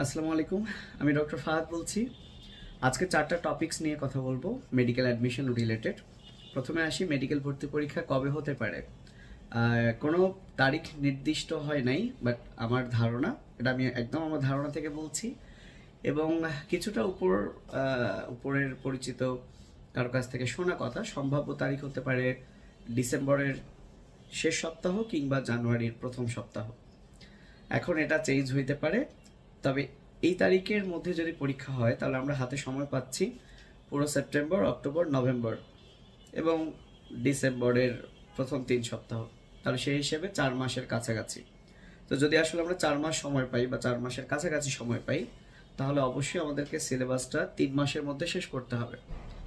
আসসালামু আলাইকুম। আমি ডক্টর ফাহাদ বলছি। আজকে 4টা টপিকস নিয়ে কথা বলবো মেডিকেল অ্যাডমিশন রিলেটেড। প্রথমে আসি, মেডিকেল ভর্তি পরীক্ষা কবে হতে পারে। কোনো তারিখ নির্দিষ্ট হয় নাই, বাট আমার ধারণা, এটা আমি একদম আমার ধারণা থেকে বলছি, এবং কিছুটা উপরের পরিচিত কারো কাছ থেকে শোনা কথা, সম্ভাব্য তারিখ হতে পারে ডিসেম্বরের শেষ সপ্তাহ কিংবা জানুয়ারির প্রথম সপ্তাহ। এখন এটা চেঞ্জ হইতে পারে, তবে এই তারিখের মধ্যে যদি পরীক্ষা হয় তাহলে আমরা হাতে সময় পাচ্ছি পুরো সেপ্টেম্বর, অক্টোবর, নভেম্বর এবং ডিসেম্বরের প্রথম 3 সপ্তাহ। তাহলে সেই হিসেবে 4 মাসের কাছাকাছি। তো যদি আসলে আমরা 4 মাস সময় পাই বা 4 মাসের কাছাকাছি সময় পাই, তাহলে অবশ্যই আমাদেরকে সিলেবাসটা 3 মাসের মধ্যে শেষ করতে হবে,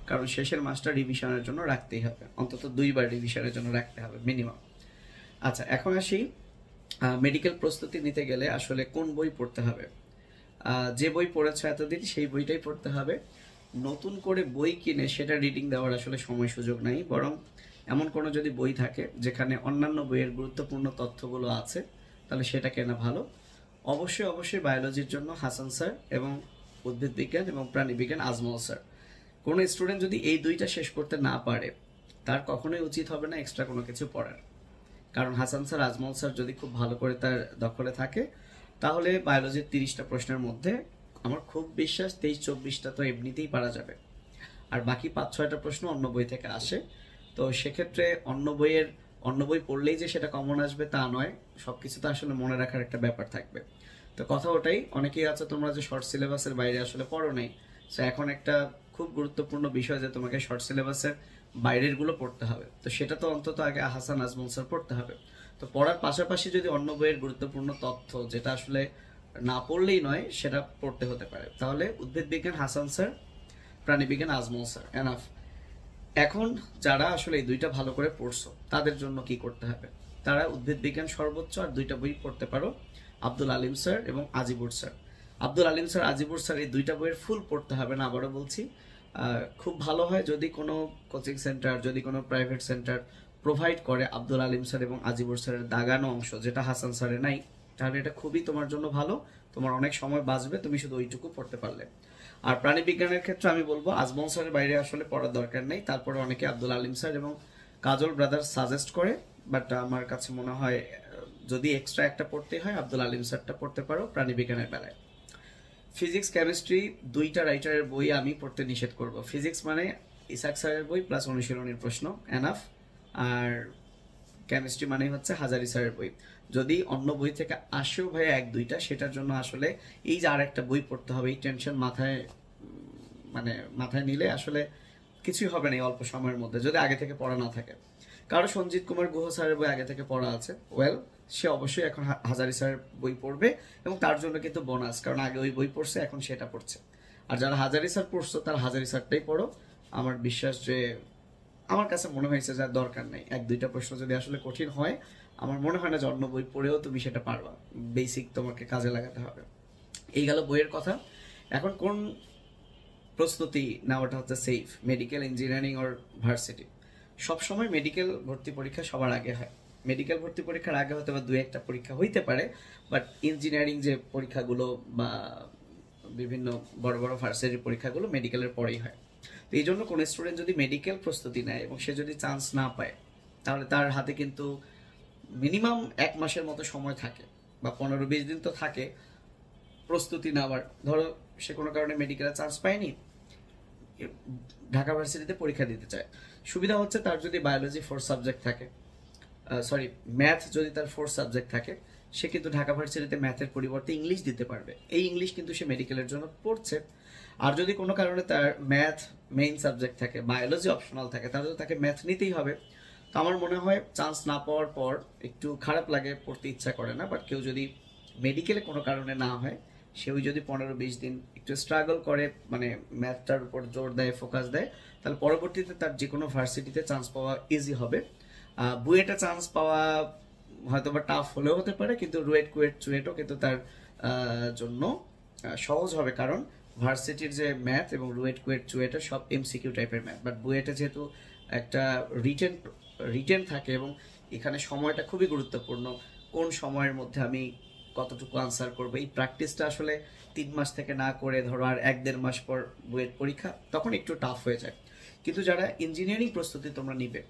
কারণ শেষের মাসটা রিভিশনের জন্য রাখতেই হবে, অন্তত 2বার রিভিশনের জন্য রাখতে হবে মিনিমাম। আচ্ছা, এখন আসি মেডিকেল প্রস্তুতি নিতে গেলে আসলে কোন বই পড়তে হবে। যে বই পড়েছ এতদিন সেই বইটাই পড়তে হবে। নতুন করে বই কিনে সেটা রিডিং দেওয়ার আসলে সময় সুযোগ নাই, বরং এমন কোনো যদি বই থাকে যেখানে অন্যান্য বইয়ের গুরুত্বপূর্ণ তথ্যগুলো আছে, তাহলে সেটা কেনা ভালো। অবশ্যই অবশ্যই বায়োলজির জন্য হাসান স্যার এবং উদ্ভিদ বিজ্ঞান এবং প্রাণীবিজ্ঞান আজমল স্যার। কোনো স্টুডেন্ট যদি এই দুইটা শেষ করতে না পারে, তার কখনোই উচিত হবে না এক্সট্রা কোনো কিছু পড়ার। কারণ হাসান স্যার, আজমল স্যার যদি খুব ভালো করে তার দখলে থাকে, তাহলে বায়োলজির 30টা প্রশ্নের মধ্যে আমার খুব বিশ্বাস 23-24টা তো এমনিতেই পারা যাবে। আর বাকি 5-6টা প্রশ্ন অন্য বই থেকে আসে। তো সেক্ষেত্রে অন্য বই পড়লেই যে সেটা কমন আসবে তা নয়, সবকিছু তো আসলে মনে রাখার একটা ব্যাপার থাকবে। তো কথা ওটাই, অনেকেই আছে তোমরা যে শর্ট সিলেবাসের বাইরে আসলে পড়ো নাই। সো এখন একটা খুব গুরুত্বপূর্ণ বিষয় যে তোমাকে শর্ট সিলেবাসের বাইরের গুলো পড়তে হবে। তো সেটা তো অন্তত আগে হাসান আজমল স্যার পড়তে হবে। তো পড়ার পাশাপাশি যদি অন্য বইয়ের গুরুত্বপূর্ণ তথ্য, যেটা আসলে না পড়লেই নয়, সেটা পড়তে হতে পারে, তাহলে উদ্ভিদ বিজ্ঞান হাসান স্যার, প্রাণীবিজ্ঞান আজমল স্যার এনাফ। এখন যারা আসলে এই দুইটা ভালো করে পড়ছো, তাদের জন্য কি করতে হবে? তারা উদ্ভিদ বিজ্ঞান সর্বোচ্চ আর 2টা বই পড়তে পারো, আব্দুল আলিম স্যার এবং Azibur sir. Abdul Alim sir, Azibur sir এই 2টা বইয়ের ফুল পড়তে হবে না, আবারও বলছি। খুব ভালো হয় যদি কোনো কোচিং সেন্টার, যদি কোনো প্রাইভেট সেন্টার প্রোভাইড করে আব্দুল আলিম স্যার এবং আজিবুর স্যারের দাগানো অংশ, যেটা হাসান স্যারের নাই, তাহলে এটা খুবই তোমার জন্য ভালো। তোমার অনেক সময় বাঁচবে তুমি শুধু ওইটুকু পড়তে পারলে। আর প্রাণীবিজ্ঞানের ক্ষেত্রে আমি বলবো আজমল স্যারের বাইরে আসলে পড়ার দরকার নেই। তারপরে অনেকে আব্দুল আলিম স্যার এবং কাজল ব্রাদার্স সাজেস্ট করে, বাট আমার কাছে মনে হয় যদি এক্সট্রা একটা পড়তে হয় আব্দুল আলিম স্যারটা পড়তে পারো প্রাণীবিজ্ঞানের বেলায়। ফিজিক্স কেমিস্ট্রি 2টা রাইটারের বই আমি পড়তে নিষেধ করব। ফিজিক্স মানে ইসাক স্যারের বই প্লাস অনুশীলনীর প্রশ্ন, এনাফ। আর কেমিস্ট্রি মানে হচ্ছে হাজারি স্যারের বই। যদি অন্য বই থেকে আসেও ভাই 1-2টা, সেটার জন্য আসলে এই যে আর একটা বই পড়তে হবে, এই টেনশন মাথায় নিলে আসলে কিছুই হবে না এই অল্প সময়ের মধ্যে, যদি আগে থেকে পড়া না থাকে। কারো সঞ্জিত কুমার গুহ স্যারের বই আগে থেকে পড়া আছে, ওয়েল, সে অবশ্যই এখন হাজারি স্যারের বই পড়বে, এবং তার জন্য কিন্তু বোনাস, কারণ আগে ওই বই পড়ছে, এখন সেটা পড়ছে। আর যারা হাজারি স্যার পড়ছো, তার হাজারি স্যারটাই পড়ো। আমার বিশ্বাস যে, আমার কাছে মনে হয়েছে যে দরকার নেই, 1-2টা প্রশ্ন যদি আসলে কঠিন হয়, আমার মনে হয় না যে অন্য বই পড়েও তুমি সেটা পারবা। বেসিক তোমাকে কাজে লাগাতে হবে। এই গেল বইয়ের কথা। এখন কোন প্রস্তুতি নেওয়াটা হচ্ছে সেফ, মেডিকেল, ইঞ্জিনিয়ারিং ওর ভার্সিটি? সবসময় মেডিকেল ভর্তি পরীক্ষা সবার আগে হয়। মেডিকেল ভর্তি পরীক্ষার আগে হয়তো বা 2-1টা পরীক্ষা হইতে পারে, বাট ইঞ্জিনিয়ারিং যে পরীক্ষাগুলো বা বিভিন্ন বড় বড় ভার্সিটির পরীক্ষাগুলো মেডিকেলের পরেই হয়। তো এই জন্য কোনো স্টুডেন্ট যদি মেডিকেল প্রস্তুতি নেয় এবং সে যদি চান্স না পায়, তাহলে তার হাতে কিন্তু মিনিমাম 1 মাসের মতো সময় থাকে, বা 15-20 দিন তো থাকে প্রস্তুতি নেওয়ার। ধরো সে কোনো কারণে মেডিকেলে চান্স পায়নি, ঢাকা ভার্সিটিতে পরীক্ষা দিতে চায়, সুবিধা হচ্ছে তার যদি বায়োলজি 4 সাবজেক্ট থাকে, ম্যাথ যদি তার 4 সাবজেক্ট থাকে, সে কিন্তু ঢাকা ভার্সিটিতে ম্যাথের পরিবর্তে ইংলিশ দিতে পারবে। এই ইংলিশ কিন্তু সে মেডিকেলের জন্য পড়ছে। আর যদি কোনো কারণে তার ম্যাথ মেইন সাবজেক্ট থাকে, বায়োলজি অপশনাল থাকে, তাহলে তাকে ম্যাথ নিতেই হবে। তো আমার মনে হয় চান্স না পাওয়ার পর একটু খারাপ লাগে, পড়তে ইচ্ছা করে না, বাট কেউ যদি মেডিকেলে কোনো কারণে না হয়, সে ওই যদি 15-20 দিন একটু স্ট্রাগল করে, মানে ম্যাথটার উপর জোর দেয়, ফোকাস দেয়, তাহলে পরবর্তীতে তার যে কোনো ভার্সিটিতে চান্স পাওয়া ইজি হবে। বুয়েটে চান্স পাওয়া হয়তো বা টাফ হলেও হতে পারে, কিন্তু রুয়েট, কুয়েট, চুয়েটও কিন্তু তার জন্য সহজ হবে, কারণ ভার্সিটির যে ম্যাথ এবং রুয়েট, কুয়েট, চুয়েটের সব এমসিকিউ টাইপের ম্যাথ। বাট বুয়েটে যেহেতু একটা রিটেন থাকে, এবং এখানে সময়টা খুবই গুরুত্বপূর্ণ, কোন সময়ের মধ্যে আমি কতটুকু আনসার করবে, এই প্র্যাকটিসটা আসলে 3 মাস থেকে না করে ধরো আর 1-1.5 মাস পর বুয়েট পরীক্ষা, তখন একটু টাফ হয়ে যায়। কিন্তু যারা ইঞ্জিনিয়ারিং প্রস্তুতি তোমরা নিবে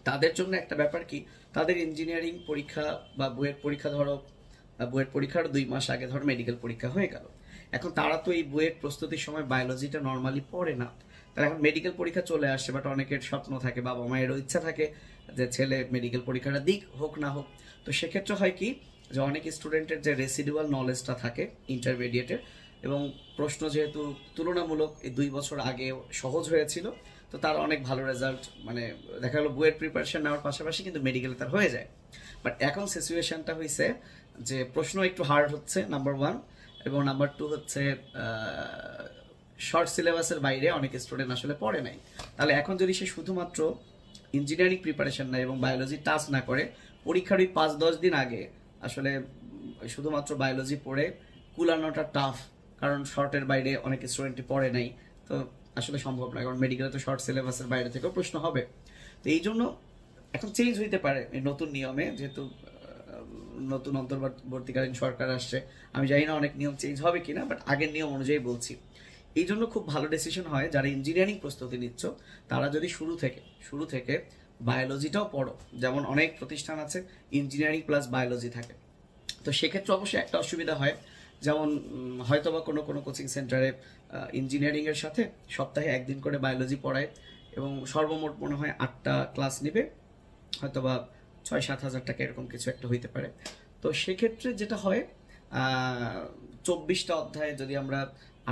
তাদের জন্য একটা ব্যাপার কি, তাদের ইঞ্জিনিয়ারিং পরীক্ষা বা বুয়েট পরীক্ষা ধরো, বুয়েট পরীক্ষার 2 মাস আগে ধরো মেডিকেল পরীক্ষা হয়ে গেল। এখন তারা তো এই বুয়েট প্রস্তুতির সময় বায়োলজিটা নর্মালি পড়ে না, তারা এখন মেডিকেল পরীক্ষা চলে আসছে, বাট অনেকের স্বপ্ন থাকে, বাবা মায়েরও ইচ্ছা থাকে যে ছেলে মেডিকেল পরীক্ষাটা দিক, হোক না হোক। তো সেক্ষেত্রে হয় কি যে অনেক স্টুডেন্টের যে রেসিডুয়াল নলেজটা থাকে ইন্টারমিডিয়েটের, এবং প্রশ্ন যেহেতু তুলনামূলক এই 2 বছর আগে সহজ হয়েছিল, তো তার অনেক ভালো রেজাল্ট, মানে দেখা গেলো বুয়েট প্রিপারেশন নেওয়ার পাশাপাশি কিন্তু মেডিকেলে তার হয়ে যায়। বাট এখন সিচুয়েশনটা হয়েছে যে প্রশ্ন একটু হার্ড হচ্ছে, নাম্বার 1, এবং নাম্বার 2 হচ্ছে শর্ট সিলেবাসের বাইরে অনেক স্টুডেন্ট আসলে পড়ে নাই। তাহলে এখন যদি সে শুধুমাত্র ইঞ্জিনিয়ারিং প্রিপারেশন নেয় এবং বায়োলজি টাচ না করে, পরীক্ষার ওই 5-10 দিন আগে আসলে শুধুমাত্র বায়োলজি পড়ে কুলানোটা টাফ, কারণ শর্টের বাইরে অনেক স্টুডেন্টই পড়ে নাই, তো আসলে সম্ভব নয়, কারণ মেডিকেলে তো শর্ট সিলেবাসের বাইরে থেকেও প্রশ্ন হবে। তো এই জন্য এখন চেঞ্জ হইতে পারে এই নতুন নিয়মে, যেহেতু নতুন অন্তর্বর্তীকালীন সরকার আসছে, আমি জানি না অনেক নিয়ম চেঞ্জ হবে কিনা, বাট আগের নিয়ম অনুযায়ী বলছি। এই জন্য খুব ভালো ডিসিশন হয় যারা ইঞ্জিনিয়ারিং প্রস্তুতি নিচ্ছ, তারা যদি শুরু থেকে বায়োলজিটাও পড়ো। যেমন অনেক প্রতিষ্ঠান আছে ইঞ্জিনিয়ারিং প্লাস বায়োলজি থাকে, তো সেক্ষেত্রে অবশ্যই একটা অসুবিধা হয়, যেমন হয়তোবা কোনো কোচিং সেন্টারে ইঞ্জিনিয়ারিংয়ের সাথে সপ্তাহে 1 দিন করে বায়োলজি পড়ায়, এবং সর্বমোট মনে হয় 8টা ক্লাস নিবে, হয়তোবা 6-7 হাজার টাকা এরকম কিছু একটা হইতে পারে। তো সেক্ষেত্রে যেটা হয়, 24টা অধ্যায়ে যদি আমরা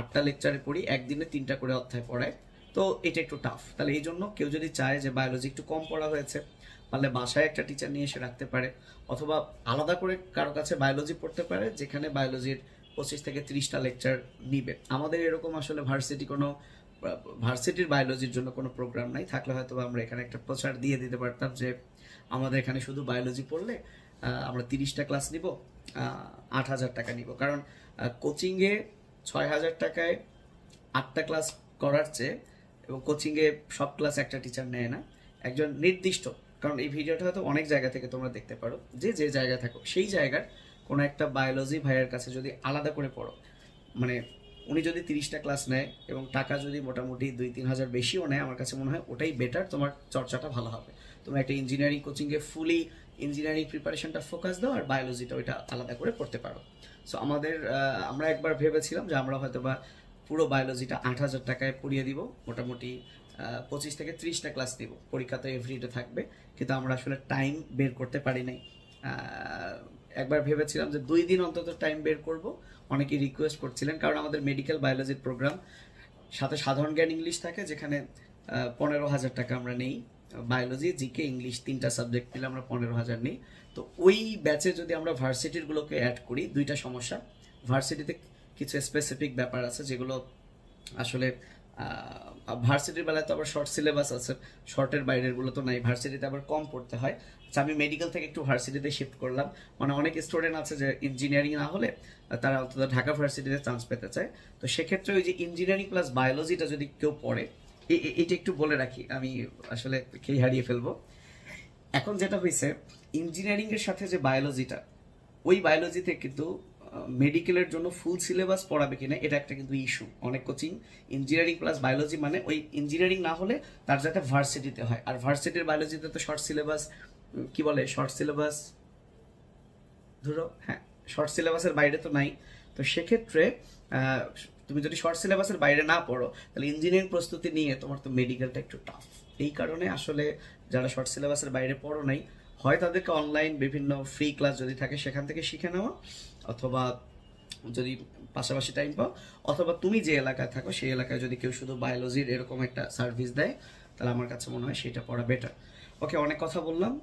8টা লেকচারে পড়ি, একদিনে 3টা করে অধ্যায় পড়ায়, তো এটা একটু টাফ। তাহলে এই জন্য কেউ যদি চায় যে বায়োলজি একটু কম পড়া হয়েছে, পারলে বাসায় একটা টিচার নিয়ে এসে রাখতে পারে, অথবা আলাদা করে কারো কাছে বায়োলজি পড়তে পারে, যেখানে বায়োলজির 25 থেকে 30টা লেকচার নিবে। আমাদের এরকম আসলে ভার্সিটির বায়োলজির জন্য কোনো প্রোগ্রাম নাই, থাকলে হয়তো আমরা এখানে একটা প্রচার দিয়ে দিতে পারতাম যে আমাদের এখানে শুধু বায়োলজি পড়লে আমরা 30টা ক্লাস নিব, 8,000 টাকা নিব। কারণ কোচিংয়ে 6,000 টাকায় 8টা ক্লাস করার চেয়ে, এবং কোচিংয়ে সব ক্লাস একটা টিচার নেয় না, একজন নির্দিষ্ট, কারণ এই ভিডিওটা হয়তো অনেক জায়গা থেকে তোমরা দেখতে পারো, যে জায়গায় থাকো সেই জায়গার কোনো একটা বায়োলজি ভাইয়ের কাছে যদি আলাদা করে পড়ো, মানে উনি যদি 30টা ক্লাস নেয় এবং টাকা যদি মোটামুটি 2-3 হাজার বেশিও নেয়, আমার কাছে মনে হয় ওটাই বেটার, তোমার চর্চাটা ভালো হবে। তুমি একটা ইঞ্জিনিয়ারিং কোচিংয়ে ফুলি ইঞ্জিনিয়ারিং প্রিপারেশনটা ফোকাস দাও, আর বায়োলজিটা ওইটা আলাদা করে পড়তে পারো। সো আমরা একবার ভেবেছিলাম যে আমরা হয়তো বা পুরো বায়োলজিটা 8,000 টাকায় পড়িয়ে দিব, মোটামুটি 25 থেকে 30টা ক্লাস দিব, পরীক্ষা তো এভরিডে থাকবে, কিন্তু আমরা আসলে টাইম বের করতে পারি নাই। একবার ভেবেছিলাম যে 2 দিন অন্তত টাইম বের করব, অনেকেই রিকোয়েস্ট করছিলেন, কারণ আমাদের মেডিকেল বায়োলজির প্রোগ্রাম সাথে সাধারণ জ্ঞান ইংলিশ থাকে, যেখানে 15,000 টাকা আমরা নেই, বায়োলজি জিকে ইংলিশ 3টা সাবজেক্ট নিলে আমরা 15,000 নিই। তো ওই ব্যাচে যদি আমরা ভার্সিটির গুলোকে অ্যাড করি, 2টা সমস্যা, ভার্সিটিতে কিছু স্পেসিফিক ব্যাপার আছে যেগুলো আসলে ভার্সিটির বেলায় তো আবার শর্ট সিলেবাস আছে, শর্টের বাইরের গুলো তো নাই, ভার্সিটিতে আবার কম পড়তে হয়। আচ্ছা, আমি মেডিকেল থেকে একটু ভার্সিটিতে শিফট করলাম, মানে অনেক স্টুডেন্ট আছে যে ইঞ্জিনিয়ারিং না হলে তারা অন্তত ঢাকা ভার্সিটিতে চান্স পেতে চায়। তো সেক্ষেত্রে ওই যে ইঞ্জিনিয়ারিং প্লাস বায়োলজিটা যদি কেউ পড়ে, এটা একটু বলে রাখি, আমি আসলে খেয়ে হারিয়ে ফেলবো। এখন যেটা হয়েছে, ইঞ্জিনিয়ারিং এর সাথে যে বায়োলজিটা, ওই বায়োলজিতে কিন্তু মেডিকেলের জন্য ফুল সিলেবাস পড়াবে কিনা এটা একটা কিন্তু ইস্যু। অনেক কোচিং ইঞ্জিনিয়ারিং প্লাস বায়োলজি, মানে ওই ইঞ্জিনিয়ারিং না হলে তার যাতে ভার্সিটিতে হয়, আর ভার্সিটির বায়োলজিতে তো শর্ট সিলেবাস, কি বলে শর্ট সিলেবাস, ধরো হ্যাঁ শর্ট সিলেবাসের বাইরে তো নাই। তো সেক্ষেত্রে তুমি যদি শর্ট সিলেবাসের বাইরে না পড়ো, তাহলে ইঞ্জিনিয়ারিং প্রস্তুতি নিয়ে তোমার তো মেডিকেলটা একটু টাফ। এই কারণে আসলে যারা শর্ট সিলেবাসের বাইরে পড়ো নাই, হয় তাদেরকে অনলাইন বিভিন্ন ফ্রি ক্লাস যদি থাকে সেখান থেকে শিখে নেওয়া, অথবা যদি পাশাপাশি টাইম পাও, অথবা তুমি যে এলাকায় থাকো সেই এলাকায় যদি কেউ শুধু বায়োলজির এরকম একটা সার্ভিস দেয়, তাহলে আমার কাছে মনে হয় সেটা পড়া বেটার। ওকে, অনেক কথা বললাম।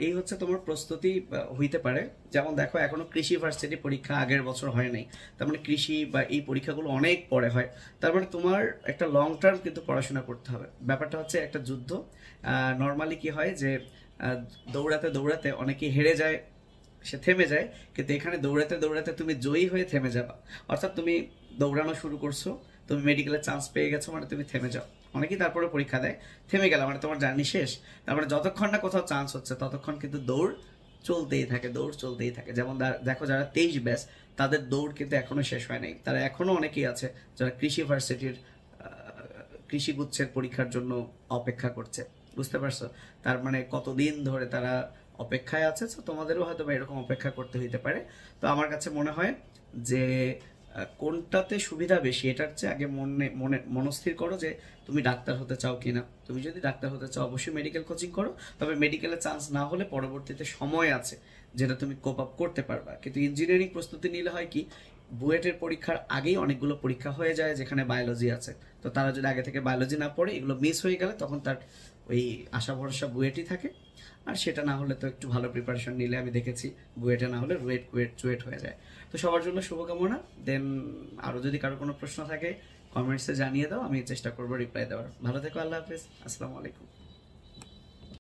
এই হচ্ছে তোমার প্রস্তুতি হইতে পারে। যেমন দেখো, এখনো কৃষি ভার্সিটি পরীক্ষা আগের বছর হয় নাই, তার মানে কৃষি বা এই পরীক্ষাগুলো অনেক পরে হয়। তার মানে তোমার একটা লং টার্ম কিন্তু পড়াশোনা করতে হবে। ব্যাপারটা হচ্ছে একটা যুদ্ধ। নর্মালি কি হয় যে দৌড়াতে দৌড়াতে অনেকে হেরে যায়, সে থেমে যায়, কিন্তু এখানে দৌড়াতে দৌড়াতে তুমি জয়ী হয়ে থেমে যাবা। অর্থাৎ তুমি দৌড়ানো শুরু করছো, তুমি মেডিকেলের চান্স পেয়ে গেছো, মানে তুমি থেমে যাও। অনেকেই তারপরে পরীক্ষা দেয় থেমে গেল, মানে তোমার জার্নি শেষ। তারপরে যতক্ষণ না কোথাও চান্স হচ্ছে ততক্ষণ কিন্তু দৌড় চলতেই থাকে, দৌড় চলতেই থাকে। যেমন দেখো যারা 23 ব্যাচ, তাদের দৌড় কিন্তু এখনো শেষ হয় নাই। তারা এখনো অনেকেই আছে যারা কৃষি ভার্সিটির কৃষি গুচ্ছের পরীক্ষার জন্য অপেক্ষা করছে, বুঝতে পারছো? তার মানে কতদিন ধরে তারা অপেক্ষায় আছে। তো তোমাদেরও হয়তো বা এরকম অপেক্ষা করতে হইতে পারে। তো আমার কাছে মনে হয় যে কোনটাতে সুবিধা বেশি এটার চেয়ে আগে মনস্থির করো যে তুমি ডাক্তার হতে চাও কিনা। তুমি যদি ডাক্তার হতে চাও অবশ্যই মেডিকেল কোচিং করো, তবে মেডিকেলে চান্স না হলে পরবর্তীতে সময় আছে যেটা তুমি কোপ আপ করতে পারবা। কিন্তু ইঞ্জিনিয়ারিং প্রস্তুতি নিলে হয় কি, বুয়েটের পরীক্ষার আগেই অনেকগুলো পরীক্ষা হয়ে যায় যেখানে বায়োলজি আছে। তো তারা যদি আগে থেকে বায়োলজি না পড়ে, এগুলো মিস হয়ে গেলে তখন তার ওই আশা ভরসা বুয়েটই থাকে। আর সেটা না হলে তো একটু ভালো প্রিপারেশন নিলে আমি দেখেছি বুয়েটে না হলে রুয়েট কুয়েট চুয়েট হয়ে যায়। তো সবার জন্য শুভকামনা। দেন আরও যদি কারো কোনো প্রশ্ন থাকে কমেন্টসে জানিয়ে দাও, আমি চেষ্টা করবো রিপ্লাই দেওয়ার। ভালো থেকো, আল্লাহ হাফেজ, আসসালামু আলাইকুম।